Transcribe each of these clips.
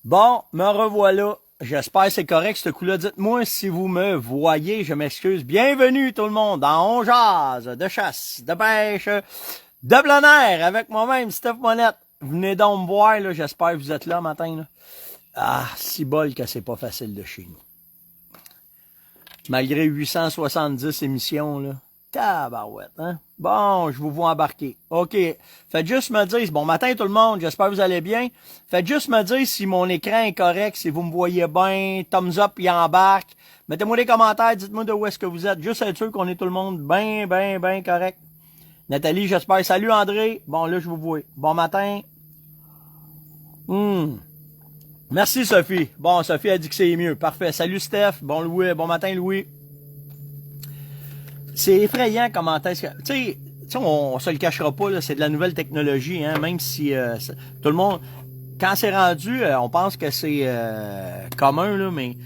Bon, me revoilà. J'espère que c'est correct ce coup-là. Dites-moi si vous me voyez, je m'excuse. Bienvenue tout le monde dans On Jase de chasse, de pêche, de plein air avec moi-même, Steph Monette. Venez donc me voir, là. J'espère que vous êtes là matin. Là. Ah, si bol que c'est pas facile de chez nous. Malgré 870 émissions, là. Tabarouette, hein? Bon, je vous vois embarquer. OK. Faites juste me dire, bon matin tout le monde, j'espère que vous allez bien. Faites juste me dire si mon écran est correct, si vous me voyez bien, thumbs up, il embarque. Mettez-moi des commentaires, dites-moi de où est-ce que vous êtes. Juste être sûr qu'on est tout le monde bien correct. Nathalie, j'espère. Salut André. Bon, là, je vous vois. Bon matin. Merci Sophie. Bon, Sophie a dit que c'est mieux. Parfait. Salut Steph. Bon Louis. Bon matin Louis. C'est effrayant comment est-ce que... Tu sais, on se le cachera pas, là, c'est de la nouvelle technologie, hein, même si tout le monde... Quand c'est rendu, on pense que c'est commun, là, mais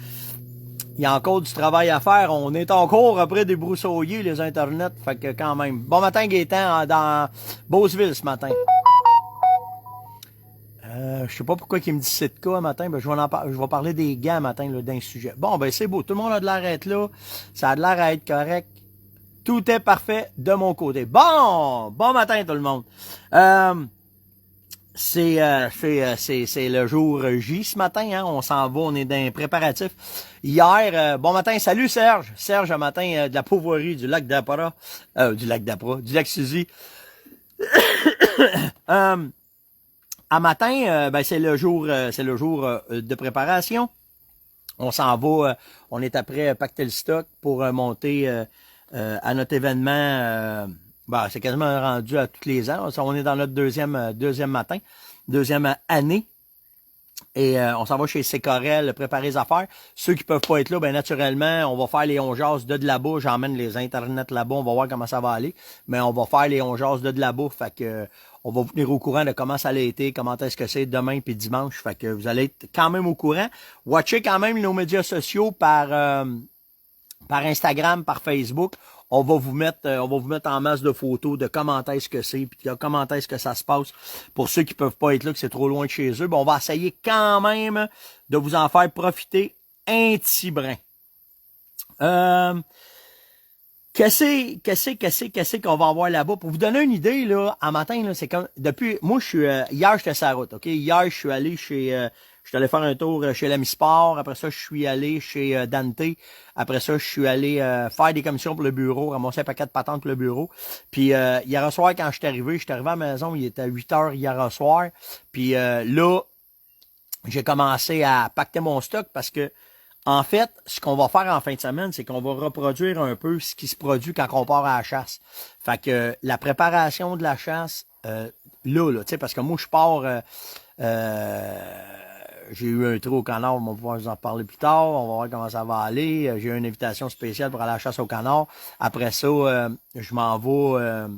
il y a encore du travail à faire. On est encore après débroussailler les internets, fait que quand même. Bon matin Gaétan dans Beauceville ce matin. Je sais pas pourquoi il me dit c'est de cas matin, ben je vais parler des gants matin là, d'un sujet. Bon ben c'est beau, tout le monde a de l'air à être là, ça a de l'air à être correct. Tout est parfait de mon côté. Bon matin tout le monde. C'est le jour J ce matin, hein. On s'en va, on est dans un préparatif. Hier, bon matin, salut Serge. Serge, un matin de la Pauvoirie du lac d'Apra, du lac Suzy. À matin, ben c'est le jour de préparation. On s'en va, on est après pacter le stock pour monter à notre événement. C'est quasiment rendu à tous les ans. On est dans notre deuxième matin, deuxième année. Et on s'en va chez Sécorel préparer les affaires. Ceux qui peuvent pas être là, ben naturellement, on va faire les onjases de là-bas. J'emmène les internets là-bas. On va voir comment ça va aller. Mais on va faire les onjases de là-bas. Fait que on va vous tenir au courant de comment ça a été, comment est-ce que c'est demain puis dimanche. Fait que vous allez être quand même au courant. Watchez quand même nos médias sociaux par Instagram, par Facebook. On va vous mettre en masse de photos de comment est-ce que c'est, puis comment est-ce que ça se passe. Pour ceux qui peuvent pas être là, que c'est trop loin de chez eux, ben on va essayer quand même de vous en faire profiter un petit brin. Qu'est-ce qu'on va avoir là-bas? Pour vous donner une idée, là, en matin, là, c'est comme, moi, hier, j'étais sur la route, ok? Hier, je suis allé je suis allé faire un tour chez l'Ami Sport. Après ça, je suis allé chez Dante. Après ça, je suis allé faire des commissions pour le bureau, ramasser un paquet de patentes pour le bureau. Puis, hier soir, quand je suis arrivé à la maison, il était 8 heures hier soir. Puis, là, j'ai commencé à pacter mon stock parce que, en fait, ce qu'on va faire en fin de semaine, c'est qu'on va reproduire un peu ce qui se produit quand on part à la chasse. Fait que la préparation de la chasse, là, tu sais, parce que moi, je pars... j'ai eu un trou au canard, on va pouvoir vous en parler plus tard, on va voir comment ça va aller. J'ai eu une invitation spéciale pour aller à la chasse au canard. Après ça, je m'en vais...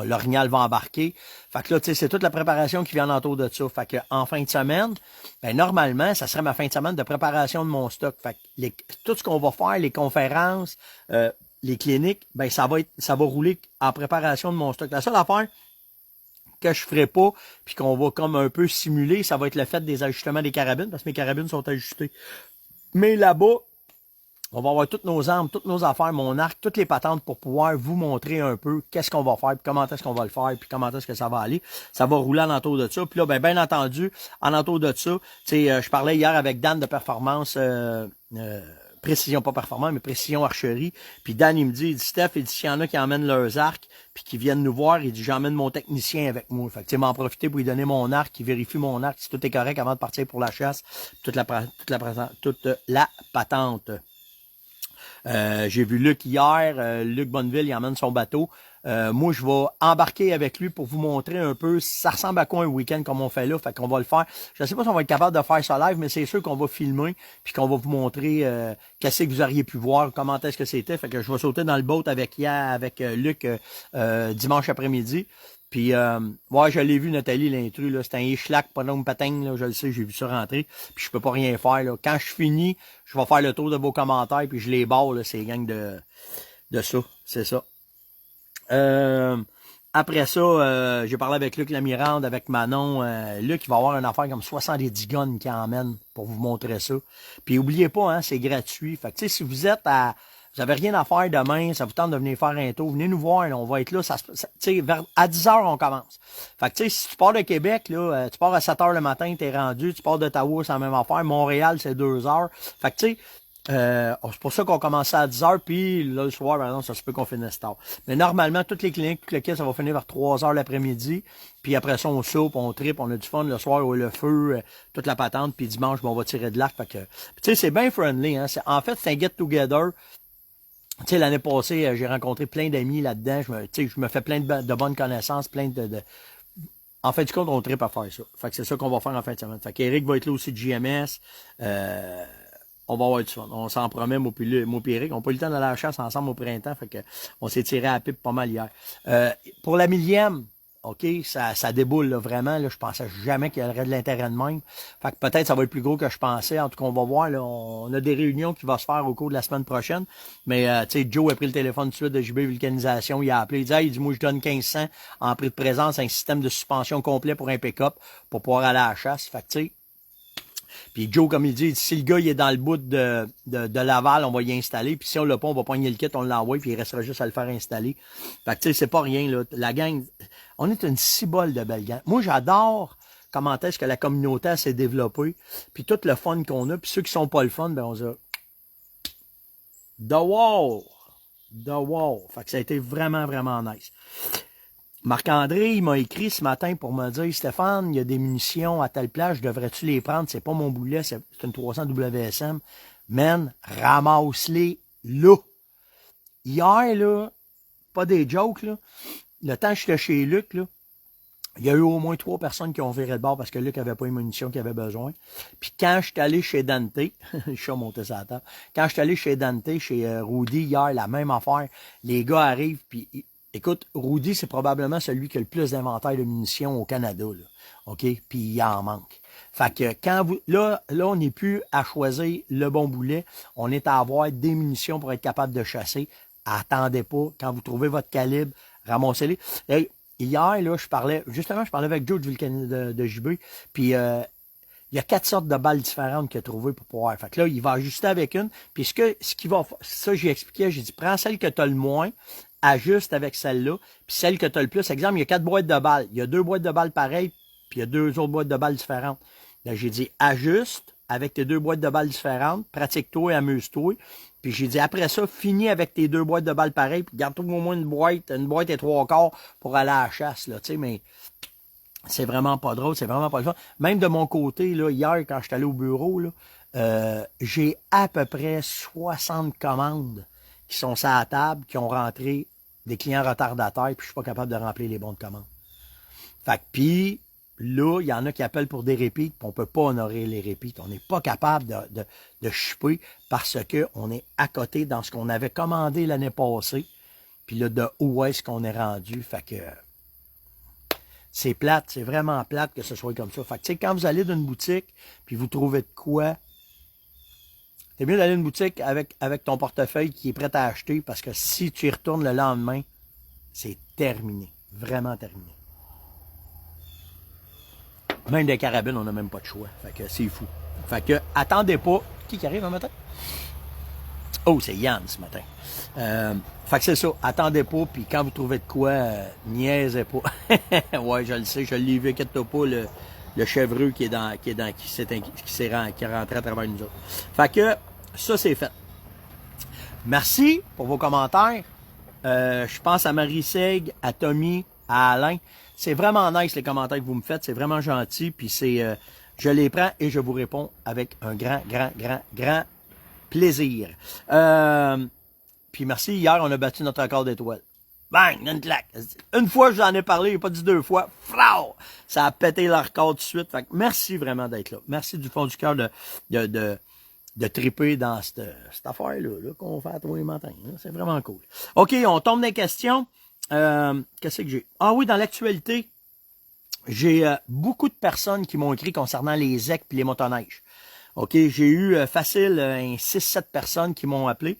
L'orignal va embarquer. Fait que là, tu sais, c'est toute la préparation qui vient autour de ça. Fait que en fin de semaine, ben normalement, ça serait ma fin de semaine de préparation de mon stock. Fait que tout ce qu'on va faire, les conférences, les cliniques, ben ça va rouler en préparation de mon stock. La seule affaire que je ferai pas, puis qu'on va comme un peu simuler, ça va être le fait des ajustements des carabines, parce que mes carabines sont ajustées. Mais là-bas, on va avoir toutes nos armes, toutes nos affaires, mon arc, toutes les patentes pour pouvoir vous montrer un peu qu'est-ce qu'on va faire, puis comment est-ce qu'on va le faire, puis comment est-ce que ça va aller. Ça va rouler en entour de ça. Puis là, ben, bien entendu, en entour de ça, tu sais, je parlais hier avec Dan de Performance, précision, pas performance, mais précision archerie. Puis Dan, il me dit, Steph, il dit, s'il y en a qui emmènent leurs arcs, puis qui viennent nous voir, il dit, j'emmène mon technicien avec moi. Fait que, tu sais, m'en profiter pour lui donner mon arc, qui vérifie mon arc, si tout est correct avant de partir pour la chasse, toute la patente. J'ai vu Luc hier, Luc Bonneville, il emmène son bateau. Moi, je vais embarquer avec lui pour vous montrer un peu, ça ressemble à quoi un week-end comme on fait là, fait qu'on va le faire. Je ne sais pas si on va être capable de faire ça live, mais c'est sûr qu'on va filmer, puis qu'on va vous montrer qu'est-ce que vous auriez pu voir, comment est-ce que c'était. Fait que je vais sauter dans le boat avec Luc dimanche après-midi. Puis, ouais, je l'ai vu, Nathalie, l'intrus, là, c'est un échlac, pas long patin, là, je le sais, j'ai vu ça rentrer, puis je peux pas rien faire, là. Quand je finis, je vais faire le tour de vos commentaires, puis je les barre, là, ces gangs de ça, c'est ça. Après ça, j'ai parlé avec Luc Lamirande, avec Manon. Luc, il va avoir une affaire comme 70 guns qui emmène pour vous montrer ça. Puis oubliez pas, hein, c'est gratuit. Fait que tu sais, si vous êtes vous avez rien à faire demain, ça vous tente de venir faire un tour, venez nous voir, là, on va être là. À 10 heures, on commence. Fait que tu sais, si tu pars de Québec, là, tu pars à 7 heures le matin, t'es rendu, tu pars d'Ottawa, c'est la même affaire. Montréal, c'est 2 heures. Fait que tu sais, c'est pour ça qu'on commençait à 10 heures, puis là, le soir, par exemple, ça se peut qu'on finisse tard. Mais normalement, toutes les cliniques, tout le kit, ça va finir vers 3 heures l'après-midi. Puis après ça, on soupe, on tripe, on a du fun le soir, le feu, toute la patente. Puis dimanche, on va tirer de l'arc. Fait que, tu sais, c'est bien friendly. Hein? En fait, c'est un get-together. Tu sais, l'année passée, j'ai rencontré plein d'amis là-dedans. Je me fais plein de bonnes connaissances, En fait, du compte, on tripe à faire ça. Fait que c'est ça qu'on va faire en fin de semaine. Fait qu'Éric va être là aussi de JMS. On va avoir du fun. On s'en promet, moi puis Eric. On n'a pas eu le temps d'aller à la chasse ensemble au printemps. Fait que on s'est tiré à la pipe pas mal hier. Pour la 1000e, OK, ça déboule là, vraiment. Là, je pensais jamais qu'il y aurait de l'intérêt de même. Fait que peut-être ça va être plus gros que je pensais. En tout cas, on va voir. Là, on a des réunions qui vont se faire au cours de la semaine prochaine. Mais tu sais, Joe a pris le téléphone tout de suite de JB Vulcanisation. Il a appelé. Il dit moi, je donne 1500 en prix de présence, un système de suspension complet pour un pick-up pour pouvoir aller à la chasse. Fait que tu sais, puis Joe, comme il dit, si le gars il est dans le bout de Laval, on va y installer. Puis si on l'a pas, on va pogner le kit, on l'envoie, puis il restera juste à le faire installer. Fait que tu sais, c'est pas rien, là. La gang, on est une cibole de belle gang. Moi, j'adore comment est-ce que la communauté s'est développée. Puis tout le fun qu'on a. Puis ceux qui sont pas le fun, ben on se The War. The War. Fait que ça a été vraiment, vraiment nice. Marc-André, il m'a écrit ce matin pour me dire « Stéphane, il y a des munitions à telle plage, devrais-tu les prendre? C'est pas mon boulet, c'est une 300 WSM. Man, ramasse-les là. » Hier, là, pas des jokes, là, le temps que j'étais chez Luc, là, il y a eu au moins 3 personnes qui ont viré le bord parce que Luc avait pas les munitions qu'il avait besoin. Puis quand je suis allé chez Dante, le chat montait sur la table, quand je suis allé chez Dante, chez Rudy, hier, la même affaire, les gars arrivent, puis écoute, Rudy, c'est probablement celui qui a le plus d'inventaire de munitions au Canada, là. OK? Puis il en manque. Fait que quand vous. Là, on n'est plus à choisir le bon boulet. On est à avoir des munitions pour être capable de chasser. Attendez pas. Quand vous trouvez votre calibre, ramassez-les. Hey, hier, là, je parlais avec Joe de JB. Puis il y a 4 sortes de balles différentes qu'il a trouvées pour pouvoir. Fait que là, il va ajuster avec une. Puis ce qu'il va faire, ça, j'ai expliqué, j'ai dit, prends celle que tu as le moins, ajuste avec celle-là, puis celle que tu as le plus. Exemple, il y a 4 boîtes de balles. Il y a 2 boîtes de balles pareilles, puis il y a 2 autres boîtes de balles différentes. Là, j'ai dit, ajuste avec tes 2 boîtes de balles différentes, pratique-toi et amuse-toi. Puis j'ai dit, après ça, finis avec tes 2 boîtes de balles pareilles, puis garde-toi au moins une boîte et 3/4 pour aller à la chasse, là, tu sais, mais c'est vraiment pas drôle, c'est vraiment pas le fun. Même de mon côté, là, hier, quand je suis allé au bureau, là, j'ai à peu près 60 commandes qui sont sur la table, qui ont rentré des clients retardataires, puis je suis pas capable de remplir les bons de commande. Fait que, puis, là, il y en a qui appellent pour des repeats, puis on peut pas honorer les repeats. On n'est pas capable de shipper parce qu'on est à côté dans ce qu'on avait commandé l'année passée, puis là, de où est-ce qu'on est rendu. Fait que c'est plate, c'est vraiment plate que ce soit comme ça. Fait que, tu sais, quand vous allez dans une boutique, puis vous trouvez de quoi, c'est mieux d'aller dans une boutique avec ton portefeuille qui est prêt à acheter, parce que si tu y retournes le lendemain, c'est terminé. Vraiment terminé. Même des carabines, on n'a même pas de choix. Fait que c'est fou. Fait que, attendez pas. Qui arrive un matin? Oh, c'est Yann ce matin. Fait que c'est ça. Attendez pas, puis quand vous trouvez de quoi, niaisez pas. Ouais, je le sais, je l'ai vu, inquiète-toi pas, le chevreux qui est rentré à travers nous autres. Fait que, ça, c'est fait. Merci pour vos commentaires. Je pense à Marie Seg, à Tommy, à Alain. C'est vraiment nice les commentaires que vous me faites. C'est vraiment gentil. Puis je les prends et je vous réponds avec un grand plaisir. Puis merci. Hier, on a battu notre record d'étoiles. Bang! Une claque. Une fois, je vous en ai parlé. Il pas dit 2 fois. Flau! Ça a pété le record tout de suite. Fait que merci vraiment d'être là. Merci du fond du cœur de triper dans cette affaire-là qu'on fait à tous les matins. C'est vraiment cool. OK, on tombe dans les questions. Qu'est-ce que j'ai? Ah oui, dans l'actualité, j'ai beaucoup de personnes qui m'ont écrit concernant les ZEC et les motoneiges. OK, j'ai eu facile 6-7 personnes qui m'ont appelé.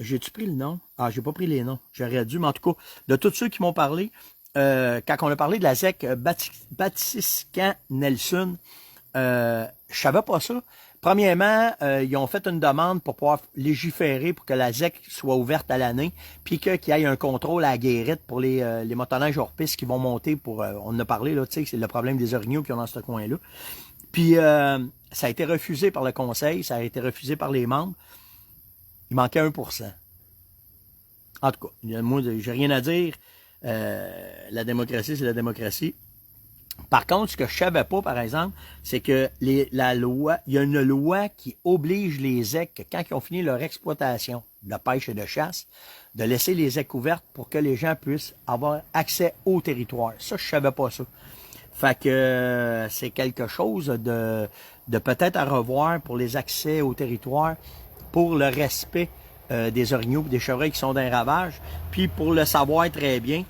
J'ai-tu pris le nom? Ah, j'ai pas pris les noms. J'aurais dû, mais en tout cas, de tous ceux qui m'ont parlé, quand on a parlé de la ZEC Batiscan-Nelson, je savais pas ça. Premièrement, ils ont fait une demande pour pouvoir légiférer pour que la ZEC soit ouverte à l'année, puis qu'il y ait un contrôle à la guérite pour les motoneiges hors piste qui vont monter pour, on en a parlé, là, tu sais, c'est le problème des orignaux qui ont dans ce coin-là. Puis, ça a été refusé par le conseil, ça a été refusé par les membres. Il manquait 1%. En tout cas, moi, j'ai rien à dire. La démocratie, c'est la démocratie. Par contre, ce que je savais pas, par exemple, c'est que la loi, il y a une loi qui oblige les ZEC, quand ils ont fini leur exploitation de pêche et de chasse, de laisser les ZEC ouvertes pour que les gens puissent avoir accès au territoire. Ça, je savais pas ça. Fait que c'est quelque chose de peut-être à revoir pour les accès au territoire, pour le respect des orignaux et des chevreuils qui sont dans les ravages. Puis pour le savoir très bien,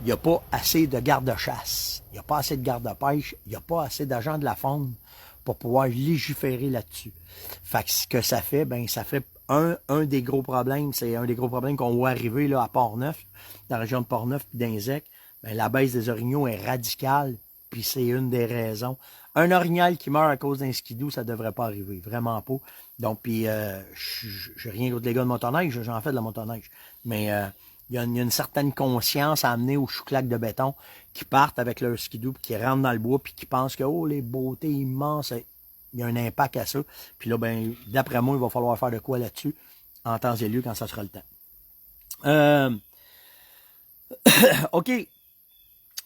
il n'y a pas assez de garde-chasse, il n'y a pas assez de garde-pêche, il n'y a pas assez d'agents de la faune pour pouvoir légiférer là-dessus. Fait que ce que ça fait, ben ça fait un des gros problèmes, c'est un des gros problèmes qu'on voit arriver là, à Port-Neuf, dans la région de Port-Neuf puis d'Inzec, ben la baisse des orignaux est radicale, puis c'est une des raisons. Un orignal qui meurt à cause d'un skidoo, ça devrait pas arriver, vraiment pas. Donc, puis, j'ai rien contre les gars de motoneige, j'en fais de la motoneige, mais il y a une certaine conscience à amener aux chouclaques de béton qui partent avec leur skidoo, puis qui rentrent dans le bois, puis qui pensent que, oh, les beautés immenses, il y a un impact à ça. Puis là, ben, d'après moi, il va falloir faire de quoi là-dessus, en temps et lieu, quand ça sera le temps. OK.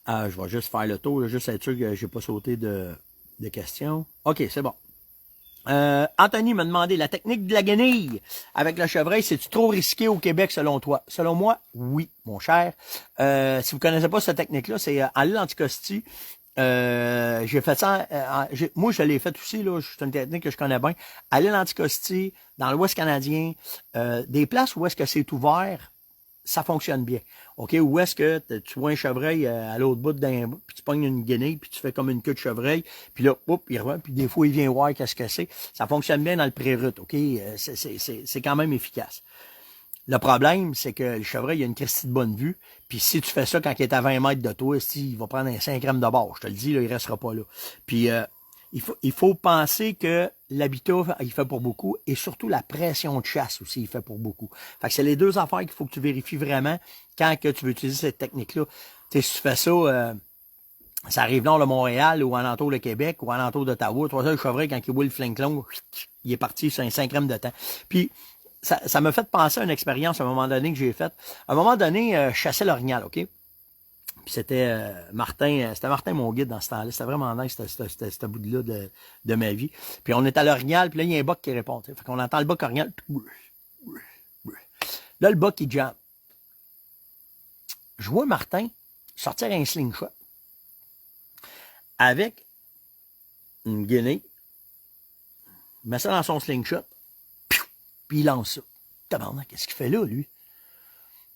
Je vais juste faire le tour, là, juste être sûr que j'ai pas sauté de questions. OK, c'est bon. Anthony m'a demandé, la technique de la guenille avec le chevreuil, c'est-tu trop risqué au Québec selon toi? Selon moi, oui, mon cher. Si vous connaissez pas cette technique-là, c'est en l'île Anticosti. J'ai fait ça, moi je l'ai fait aussi, là, c'est une technique que je connais bien. À l'île Anticosti, dans l'Ouest canadien, des places où est-ce que c'est ouvert, ça fonctionne bien. OK, où est-ce que tu vois un chevreuil à l'autre bout d'un bout, puis tu pognes une guenille, puis tu fais comme une queue de chevreuil, puis là, hop, il revient, puis des fois, il vient voir qu'est-ce que c'est. Ça fonctionne bien dans le pré-rut, OK? C'est quand même efficace. Le problème, c'est que le chevreuil, il a une Christie de bonne vue, puis si tu fais ça quand il est à 20 mètres de toi, il va prendre un 5 grammes de bord. Je te le dis, là, il restera pas là. Puis, il faut penser que l'habitat, il fait pour beaucoup, et surtout la pression de chasse aussi, il fait pour beaucoup. Fait que c'est les deux affaires qu'il faut que tu vérifies vraiment quand que tu veux utiliser cette technique-là. Tu sais, si tu fais ça, ça arrive nord de Montréal, ou alentour de Québec, ou alentour d'Ottawa, toi, ça, le chevreuil, quand il voit le flinklong, il est parti sur un 5 grammes de temps. Puis, ça m'a fait penser à une expérience à un moment donné que j'ai faite. À un moment donné, je chassais l'orignal, OK? Puis c'était Martin mon guide dans ce temps-là. C'était vraiment nice, ce bout-là de ma vie. Puis on est à l'orignal, puis là, il y a un boc qui répond. T'sais. Fait qu'on entend le boc orignal. Là, le boc, il jump. Je vois Martin sortir un slingshot avec une guenille. Il met ça dans son slingshot, puis il lance ça. Tabarnak, qu'est-ce qu'il fait là, lui?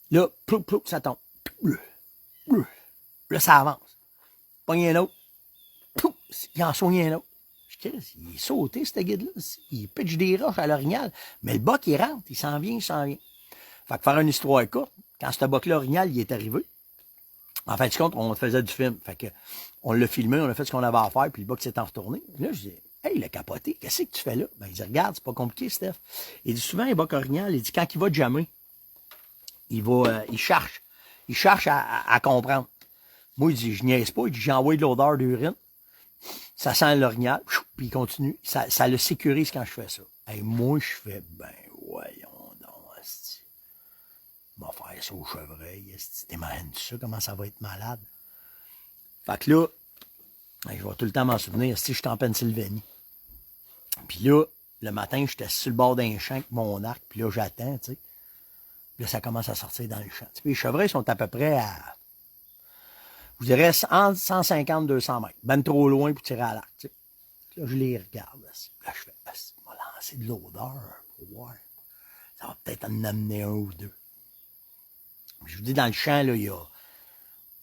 Là, plouc, plouc, ça tombe. Là, ça avance. Pogne un autre. Pouf, il en soigne un autre. Il est sauté, ce guide-là. Il pitch des roches à l'orignal. Mais le boc, il rentre. Il s'en vient, il s'en vient. Fait que faire une histoire courte, quand ce boc-là orignal, il est arrivé, en fin de compte, on faisait du film. Fait que, on l'a filmé, on a fait ce qu'on avait à faire, puis le boc s'est en retourné. Là, je dis, hey, il a capoté. Qu'est-ce que tu fais là? Ben, il dit, regarde, c'est pas compliqué, Steph. Il dit, souvent, un boc orignal, il dit, quand il va jammer, il cherche. Il cherche à comprendre. Moi, il dit, je niaise pas. Il dit, j'ai envoyé de l'odeur d'urine. Ça sent l'orignal. Puis il continue. Ça le sécurise quand je fais ça. Et moi, je fais, ben, voyons donc, asti. Je vais faire ça au chevreuil. T'imagines ça, comment ça va être malade? Fait que là, je vais tout le temps m'en souvenir. Si je suis en Pennsylvanie. Puis là, le matin, j'étais sur le bord d'un champ avec mon arc. Puis là, j'attends, tu sais. Puis là, ça commence à sortir dans le champ. Puis les chevreuils sont à peu près à, je dirais, entre 150 200 mètres. Ben trop loin pour tirer à l'arc, tu sais. Là, je les regarde. Là, je fais, je vais lancer de l'odeur pour voir. Ça va peut-être en amener un ou deux. Je vous dis, dans le champ, là, il y a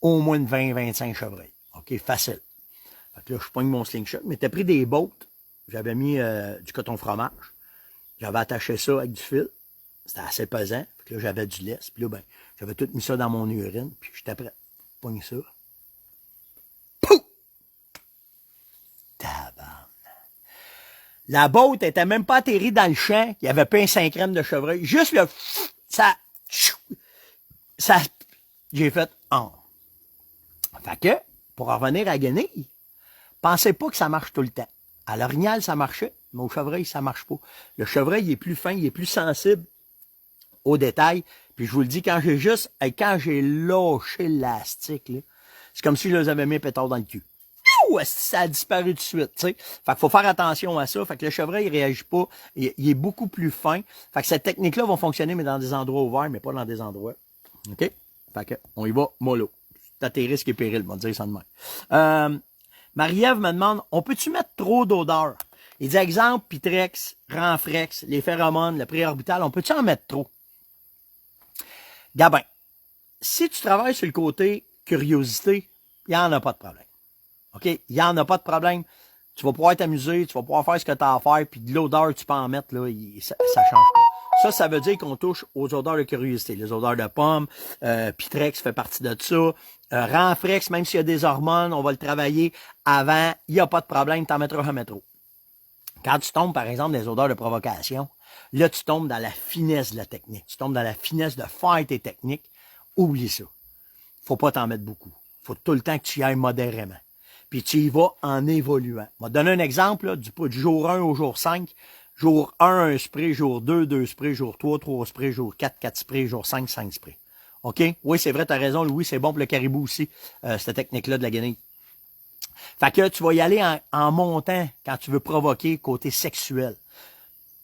au moins une 20-25 chevreuils. OK, facile. Fait que là, je pogne mon slingshot. Mais t'as pris des bottes. J'avais mis du coton fromage. J'avais attaché ça avec du fil. C'était assez pesant. Puis là, j'avais du lest. Puis là, ben, j'avais tout mis ça dans mon urine. Puis j'étais prêt. Pogne ça. Pouf! Tabarnak. La botte était même pas atterrie dans le champ. Il y avait pas un 5 crème de chevreuil. Juste le... Ça... J'ai fait... Oh. Fait que, pour revenir à Guenille, pensez pas que ça marche tout le temps. À l'orignal, ça marchait, mais au chevreuil, ça marche pas. Le chevreuil, il est plus fin, il est plus sensible aux détails. Puis je vous le dis, quand j'ai lâché l'élastique, là, c'est comme si je les avais mis un pétard dans le cul. Ouh, ça a disparu tout de suite, tu sais. Fait qu'il faut faire attention à ça. Fait que le chevreuil, il réagit pas. Il est beaucoup plus fin. Fait que cette technique-là va fonctionner, mais dans des endroits ouverts, mais pas dans des endroits. OK? Fait que, on y va mollo. C'est à tes risques et périls, on va dire ça de même. Marie-Ève me demande, on peut-tu mettre trop d'odeur? Il dit, exemple, Pitrex, Renfrex, les phéromones, le préorbital, on peut-tu en mettre trop? Gabin, si tu travailles sur le côté curiosité, il n'y en a pas de problème. OK? Il n'y en a pas de problème. Tu vas pouvoir t'amuser, tu vas pouvoir faire ce que tu as à faire, puis de l'odeur, tu peux en mettre, là, ça change pas. Ça veut dire qu'on touche aux odeurs de curiosité. Les odeurs de pommes, Pitrex fait partie de ça. Renfrex, même s'il y a des hormones, on va le travailler avant. Il n'y a pas de problème, t'en mettras un métro. Quand tu tombes, par exemple, des odeurs de provocation, là, tu tombes dans la finesse de la technique. Tu tombes dans la finesse de faire tes techniques. Oublie ça. Faut pas t'en mettre beaucoup. Faut tout le temps que tu y ailles modérément. Puis tu y vas en évoluant. Je vais te donner un exemple là, du jour 1 au jour 5. Jour 1, 1 spray. Jour 2, 2 sprays. Jour 3, 3 sprays. Jour 4, 4 sprays. Jour 5, 5 sprays. OK? Oui, c'est vrai, tu as raison, Louis. C'est bon pour le caribou aussi, cette technique-là de la guenille. Fait que tu vas y aller en montant quand tu veux provoquer côté sexuel.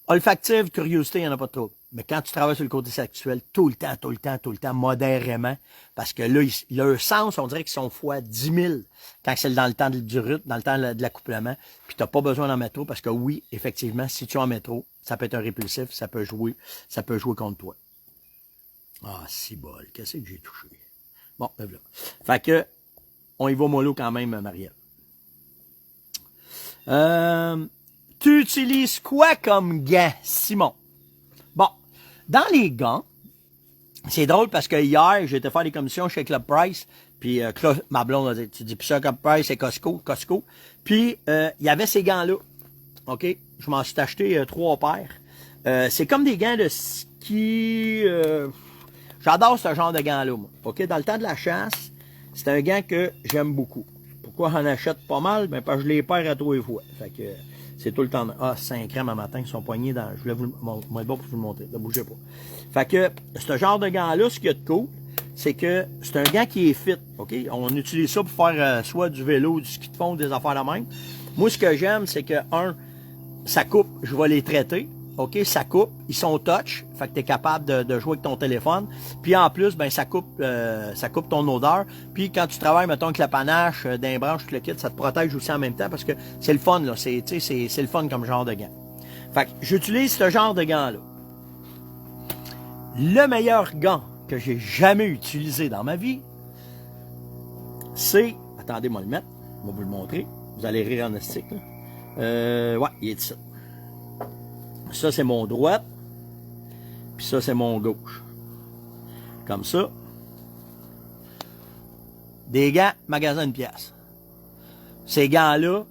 Olfactive, curiosité, il n'y en a pas trop. Mais quand tu travailles sur le côté sexuel, tout le temps, modérément, parce que là, leur sens, on dirait qu'ils sont fois 10 000 quand c'est dans le temps du rut, dans le temps de l'accouplement, puis tu n'as pas besoin d'en mettre trop, parce que oui, effectivement, si tu en mets trop, ça peut être un répulsif, ça peut jouer contre toi. Ah, si bol, qu'est-ce que j'ai touché? Bon, ben voilà. Fait que, on y va mollo quand même, Marielle. Tu utilises quoi comme gants, Simon? Bon, dans les gants, c'est drôle parce que hier, j'ai été faire des commissions chez Club Price, puis ma blonde a dit, tu dis plus ça Club Price, c'est Costco. Puis, il y avait ces gants-là. OK? Je m'en suis acheté 3 paires. C'est comme des gants de ski. J'adore ce genre de gants-là, moi. OK? Dans le temps de la chasse, c'est un gant que j'aime beaucoup. Pourquoi j'en achète pas mal? Ben, parce que je les perds à 3 fois. Fait que c'est tout le temps. Ah, 5 crèmes à matin qui sont poignés dans. Je voulais vous le bon pour vous le montrer. Ne bougez pas. Fait que ce genre de gant-là, ce qu'il y a de cool, c'est que c'est un gant qui est fit. OK? On utilise ça pour faire soit du vélo, du ski de fond, des affaires de même. Moi, ce que j'aime, c'est que, ça coupe, je vais les traiter. OK, ça coupe, ils sont touch, fait que tu es capable de jouer avec ton téléphone. Puis en plus, ben ça coupe ton odeur. Puis quand tu travailles, mettons, avec la panache d'un branche, tout le kit, ça te protège aussi en même temps parce que c'est le fun, là. C'est le fun comme genre de gant. Fait que j'utilise ce genre de gant-là. Le meilleur gant que j'ai jamais utilisé dans ma vie, c'est... Attendez-moi le mettre, je vais vous le montrer. Vous allez rire en estique, là. Ouais, il est ici. Ça, c'est mon droite. Puis ça, c'est mon gauche. Comme ça. Des gants, magasin de pièces. Ces gants-là,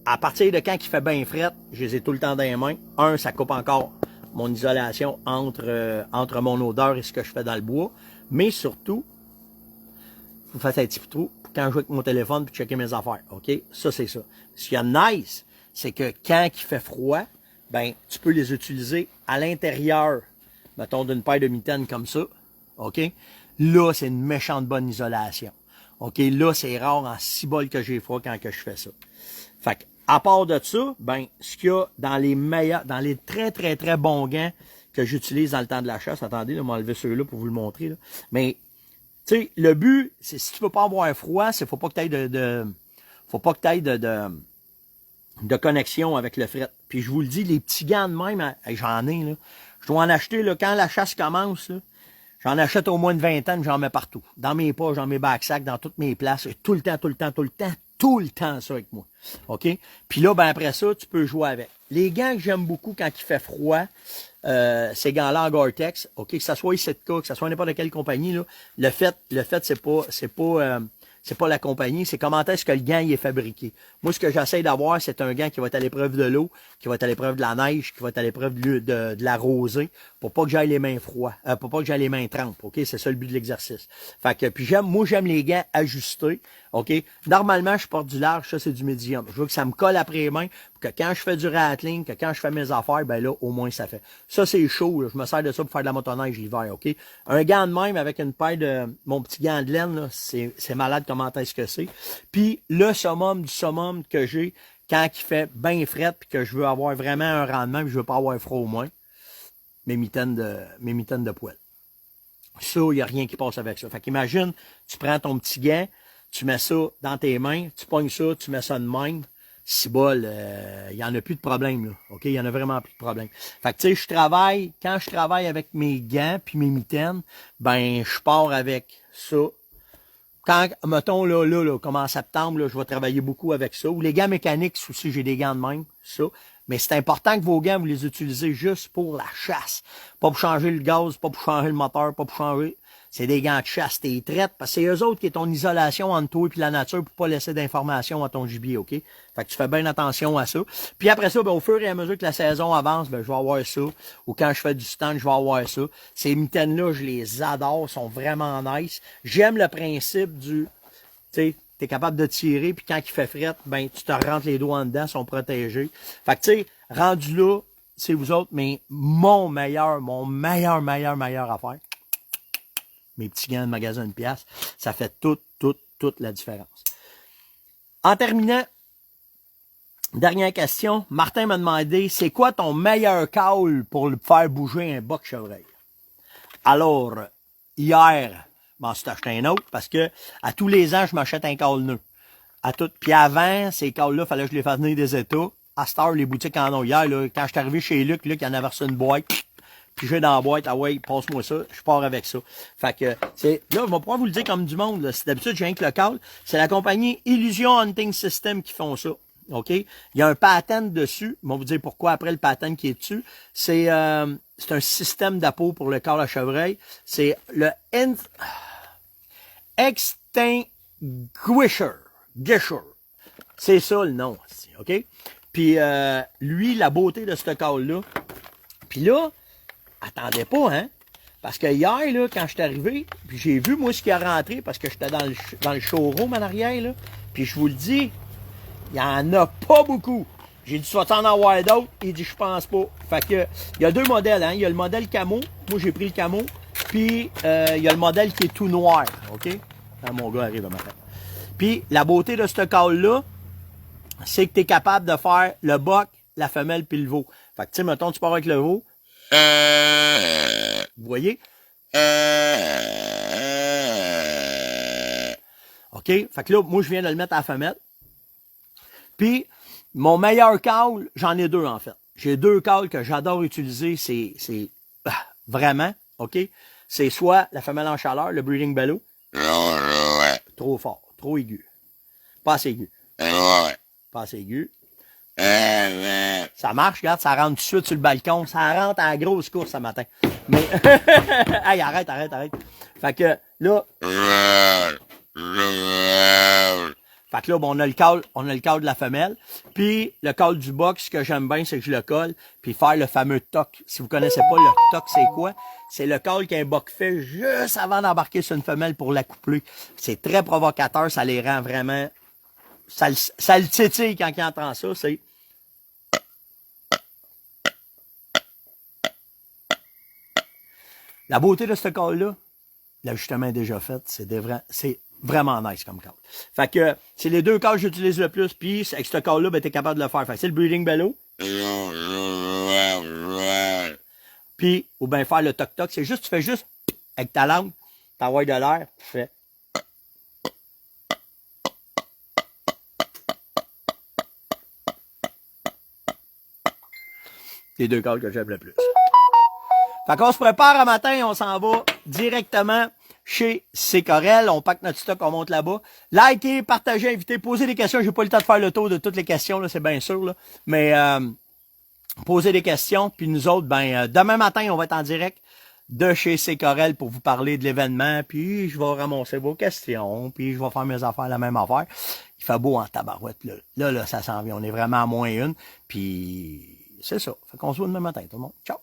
à partir de quand il fait bien fret, je les ai tout le temps dans les mains. Ça coupe encore mon isolation entre mon odeur et ce que je fais dans le bois. Mais surtout, vous faites un petit peu trop pour quand je joue avec mon téléphone puis checker mes affaires. OK? Ça, c'est ça. Ce qui est nice, c'est que quand il fait froid, ben, tu peux les utiliser à l'intérieur, mettons, d'une paire de mitaines comme ça. OK? Là, c'est une méchante bonne isolation. OK? Là, c'est rare en 6 bols que j'ai froid quand que je fais ça. Fait que, à part de ça, ben, ce qu'il y a dans les très, très, très bons gants que j'utilise dans le temps de la chasse, attendez, là, je vais enlever ceux-là pour vous le montrer, là. Mais, tu sais, le but, c'est si tu peux pas avoir froid, faut pas que tu ailles de connexion avec le fret. Puis je vous le dis, les petits gants de même, j'en ai, là. Je dois en acheter, là, quand la chasse commence, là. J'en achète au moins une vingtaine, j'en mets partout. Dans mes poches, dans mes backpacks, dans toutes mes places. Tout le temps ça avec moi. OK? Puis là, ben après ça, tu peux jouer avec. Les gants que j'aime beaucoup quand il fait froid, ces gants-là en Gore-Tex, OK, que ça soit Sitka, que ça soit n'importe quelle compagnie, là, le fait, c'est pas la compagnie, c'est comment est-ce que le gant il est fabriqué. Moi, ce que j'essaie d'avoir, c'est un gant qui va être à l'épreuve de l'eau, qui va être à l'épreuve de la neige, qui va être à l'épreuve de la rosée, pour pas que j'aille les mains froides, pour pas que j'aille les mains trempes, OK? C'est ça le but de l'exercice. Fait que, puis j'aime les gants ajustés, OK? Normalement, je porte du large, ça c'est du médium. Je veux que ça me colle après les mains, pour que quand je fais du rattling, que quand je fais mes affaires, ben là, au moins ça fait. Ça, c'est chaud, là. Je me sers de ça pour faire de la motoneige l'hiver, OK? Un gant de même avec une paire de, mon petit gant de laine, là, c'est malade comment est-ce que c'est. Puis le summum du summum que j'ai quand il fait bien fret puis que je veux avoir vraiment un rendement puis je veux pas avoir froid au moins, mes mitaines de poêle. Ça, il n'y a rien qui passe avec ça. Fait qu'imagine, tu prends ton petit gant, tu mets ça dans tes mains, tu pognes ça, tu mets ça de même. Si bol, il n'y en a plus de problème, là. OK? Il y en a vraiment plus de problème. Fait que, tu sais, quand je travaille avec mes gants puis mes mitaines, ben, je pars avec ça. Quand, mettons, là, comme en septembre, là, je vais travailler beaucoup avec ça. Ou les gants mécaniques, aussi, j'ai des gants de même, ça. Mais c'est important que vos gants, vous les utilisez juste pour la chasse. Pas pour changer le gaz, pas pour changer le moteur, pas pour changer. C'est des gants de chasse, t'es traites, parce que c'est eux autres qui est ton isolation entre toi et la nature pour pas laisser d'informations à ton gibier, OK? Fait que tu fais bien attention à ça. Puis après ça, ben, au fur et à mesure que la saison avance, ben, je vais avoir ça. Ou quand je fais du stand, je vais avoir ça. Ces mitaines-là, je les adore, sont vraiment nice. J'aime le principe du, tu sais, t'es capable de tirer, puis quand il fait fret, ben, tu te rentres les doigts en dedans, sont protégés. Fait que, tu sais, rendu là, c'est vous autres, mais mon meilleur affaire, mes petits gants de magasin de pièces, ça fait toute la différence. En terminant, dernière question, Martin m'a demandé, c'est quoi ton meilleur call pour faire bouger un boc chevreuil? Alors, hier, m'en suis acheté un autre parce que à tous les ans, je m'achète un call neuf. Puis avant, ces calls-là, fallait que je les fasse venir des États. À cette heure, les boutiques en ont. Hier, là, quand je suis arrivé chez Luc, il en avait reçu une boîte. Puis j'ai dans la boîte, ah ouais, passe-moi ça, je pars avec ça. Fait que, c'est, là, je vais pouvoir vous le dire comme du monde, là. Si d'habitude, j'ai rien que le call. C'est la compagnie Illusion Hunting System qui font ça. OK? Il y a un patent dessus. Je vais vous dire pourquoi après le patent qui est dessus. C'est un système d'appôt pour le call à chevreuil. C'est le Extinguisher. C'est ça le nom. OK? Puis lui, la beauté de ce call-là. Puis là, attendez pas, hein? Parce que hier, là, quand je suis arrivé, puis j'ai vu, moi, ce qui a rentré, parce que j'étais dans le showroom en arrière, là, puis je vous le dis, il y en a pas beaucoup. J'ai dit, tu vas t'en avoir d'autres? Il dit, je pense pas. Fait que, il y a deux modèles, hein? Il y a le modèle camo. Moi, j'ai pris le camo. Puis, il y a le modèle qui est tout noir, OK? Ah, mon gars arrive à matin. Puis, la beauté de ce call-là, c'est que tu es capable de faire le boc, la femelle, puis le veau. Fait que, tu sais, mettons, tu pars avec le veau. Vous voyez? OK? Fait que là, moi, je viens de le mettre à la femelle. Puis, mon meilleur call, j'en ai deux, en fait. J'ai deux calls que j'adore utiliser. C'est vraiment, OK? C'est soit la femelle en chaleur, le breeding bellow. Trop fort, trop aigu. Pas assez aigu. Pas assez aigu. Ça marche, regarde, ça rentre tout de suite sur le balcon. Ça rentre à la grosse course ce matin. Mais, hey, arrête. Fait que, là. Fait que là, bon, on a le call de la femelle. Puis, le call du boc, ce que j'aime bien, c'est que je le colle. Puis, faire le fameux toc. Si vous connaissez pas le toc, c'est quoi? C'est le call qu'un boc fait juste avant d'embarquer sur une femelle pour l'accoupler. C'est très provocateur. Ça les rend vraiment, ça le titille quand il entend ça. C'est, la beauté de ce call-là, l'ajustement est déjà fait, c'est vraiment nice comme call. Fait que c'est les deux calls que j'utilise le plus, puis avec ce call-là, ben, t'es capable de le faire. Fait que c'est le breeding bellow. Puis, ou bien faire le toc-toc, c'est juste, tu fais juste avec ta langue, t'envoies de l'air, tu fais. Les deux calls que j'aime le plus. Fait qu'on se prépare à matin, on s'en va directement chez Ccorel. On pack notre stock, on monte là-bas. Likez, partagez, invitez, posez des questions. J'ai pas le temps de faire le tour de toutes les questions, là, c'est bien sûr. Là. Mais poser des questions. Puis nous autres, demain matin, on va être en direct de chez Corel pour vous parler de l'événement. Puis je vais ramasser vos questions. Puis je vais faire mes affaires, la même affaire. Il fait beau en tabarouette. Là, ça s'en vient. On est vraiment à -1. Puis c'est ça. Fait qu'on se voit demain matin, tout le monde. Ciao!